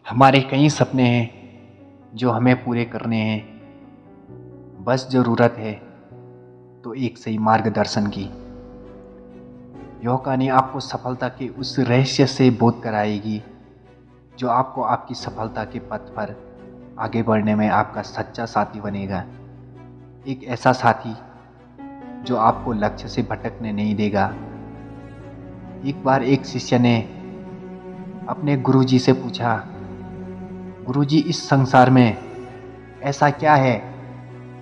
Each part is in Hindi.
हमारे कई सपने हैं जो हमें पूरे करने हैं। बस ज़रूरत है तो एक सही मार्गदर्शन की। यह कहानी आपको सफलता के उस रहस्य से बोध कराएगी जो आपको आपकी सफलता के पथ पर आगे बढ़ने में आपका सच्चा साथी बनेगा। एक ऐसा साथी जो आपको लक्ष्य से भटकने नहीं देगा। एक बार एक शिष्य ने अपने गुरुजी से पूछा, गुरुजी, इस संसार में ऐसा क्या है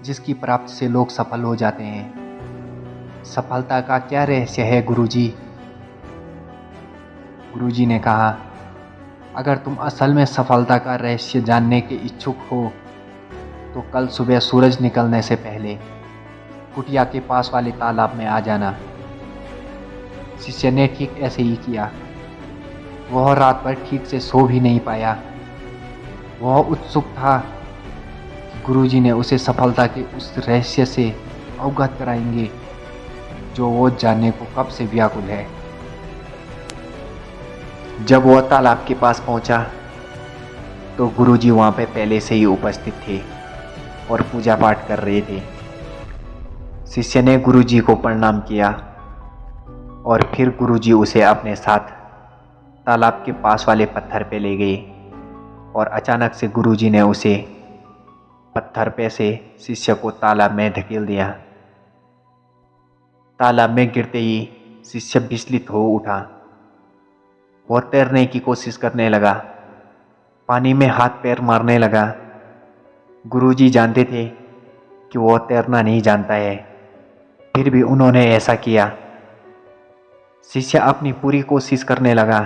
जिसकी प्राप्ति से लोग सफल हो जाते हैं? सफलता का क्या रहस्य है गुरुजी? गुरुजी ने कहा, अगर तुम असल में सफलता का रहस्य जानने के इच्छुक हो तो कल सुबह सूरज निकलने से पहले कुटिया के पास वाले तालाब में आ जाना। शिष्य ने ठीक ऐसे ही किया। वह रात भर ठीक से सो भी नहीं पाया। वह उत्सुक था कि गुरुजी ने उसे सफलता के उस रहस्य से अवगत कराएंगे जो वो जानने को कब से व्याकुल है। जब वह तालाब के पास पहुंचा तो गुरुजी वहां पे पहले से ही उपस्थित थे और पूजा पाठ कर रहे थे। शिष्य ने गुरुजी को प्रणाम किया और फिर गुरुजी उसे अपने साथ तालाब के पास वाले पत्थर पे ले गए और अचानक से गुरुजी ने उसे पत्थर पे से शिष्य को तालाब में धकेल दिया। तालाब में गिरते ही शिष्य विचलित हो उठा। वह तैरने की कोशिश करने लगा, पानी में हाथ पैर मारने लगा। गुरुजी जानते थे कि वह तैरना नहीं जानता है, फिर भी उन्होंने ऐसा किया। शिष्य अपनी पूरी कोशिश करने लगा,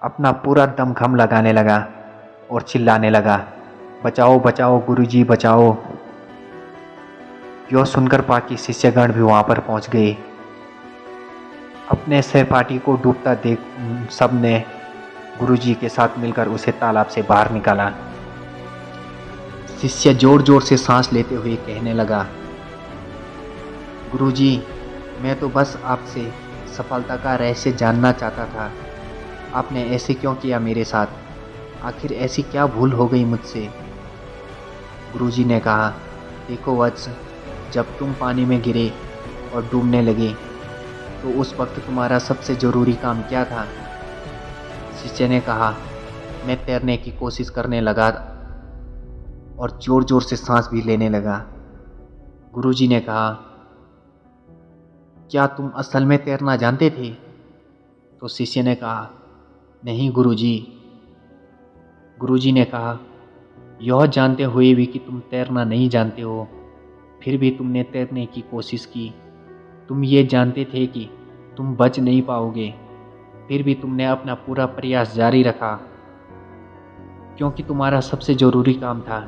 अपना पूरा दमखम लगाने लगा और चिल्लाने लगा, बचाओ बचाओ गुरुजी बचाओ। यह सुनकर बाकी शिष्यगण भी वहां पर पहुंच गए। अपने सहपाठी को डूबता देख सबने गुरुजी के साथ मिलकर उसे तालाब से बाहर निकाला। शिष्य जोर जोर से सांस लेते हुए कहने लगा, गुरुजी, मैं तो बस आपसे सफलता का रहस्य जानना चाहता था। आपने ऐसे क्यों किया मेरे साथ? आखिर ऐसी क्या भूल हो गई मुझसे? गुरुजी ने कहा, देखो वत्स, जब तुम पानी में गिरे और डूबने लगे तो उस वक्त तुम्हारा सबसे ज़रूरी काम क्या था? शिष्य ने कहा, मैं तैरने की कोशिश करने लगा और ज़ोर ज़ोर से सांस भी लेने लगा। गुरुजी ने कहा, क्या तुम असल में तैरना जानते थे? तो शिष्य ने कहा, नहीं गुरुजी। गुरुजी ने कहा, यह जानते हुए भी कि तुम तैरना नहीं जानते हो, फिर भी तुमने तैरने की कोशिश की। तुम ये जानते थे कि तुम बच नहीं पाओगे, फिर भी तुमने अपना पूरा प्रयास जारी रखा, क्योंकि तुम्हारा सबसे ज़रूरी काम था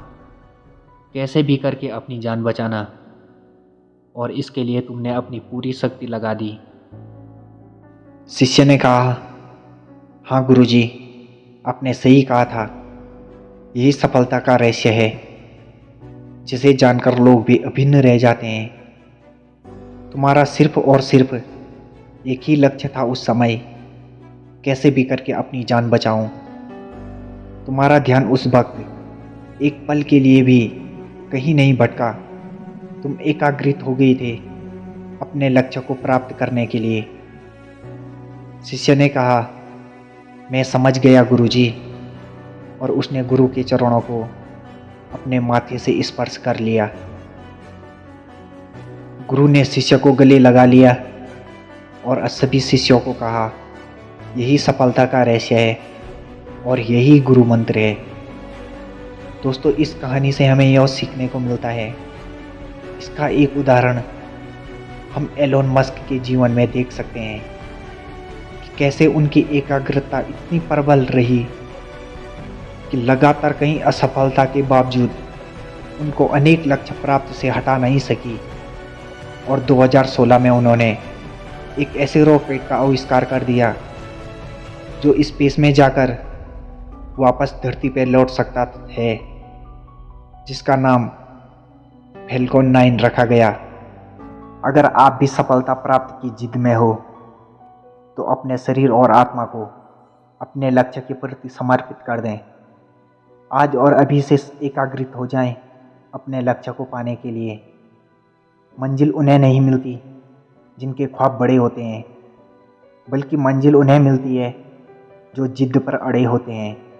कैसे भी करके अपनी जान बचाना, और इसके लिए तुमने अपनी पूरी शक्ति लगा दी। शिष्य ने कहा, हाँ गुरुजी, आपने सही कहा था। यही सफलता का रहस्य है जिसे जानकर लोग भी अभिन्न रह जाते हैं। तुम्हारा सिर्फ और सिर्फ एक ही लक्ष्य था उस समय, कैसे भी करके अपनी जान बचाऊं। तुम्हारा ध्यान उस वक्त एक पल के लिए भी कहीं नहीं भटका। तुम एकाग्रित हो गए थे अपने लक्ष्य को प्राप्त करने के लिए। शिष्य ने कहा, मैं समझ गया गुरुजी, और उसने गुरु के चरणों को अपने माथे से स्पर्श कर लिया। गुरु ने शिष्य को गले लगा लिया और सभी शिष्यों को कहा, यही सफलता का रहस्य है और यही गुरु मंत्र है। दोस्तों, इस कहानी से हमें यह सीखने को मिलता है। इसका एक उदाहरण हम एलोन मस्क के जीवन में देख सकते हैं कि कैसे उनकी एकाग्रता इतनी प्रबल रही कि लगातार कई असफलता के बावजूद उनको अनेक लक्ष्य प्राप्त से हटा नहीं सकी, और 2016 में उन्होंने एक ऐसे रॉकेट का आविष्कार कर दिया जो स्पेस में जाकर वापस धरती पर लौट सकता है, जिसका नाम फैल्कन 9 रखा गया। अगर आप भी सफलता प्राप्त की जिद में हो तो अपने शरीर और आत्मा को अपने लक्ष्य के प्रति समर्पित कर दें आज और अभी से एकाग्रित हो जाएं अपने लक्ष्य को पाने के लिए। मंजिल उन्हें नहीं मिलती जिनके ख्वाब बड़े होते हैं, बल्कि मंजिल उन्हें मिलती है जो जिद पर अड़े होते हैं।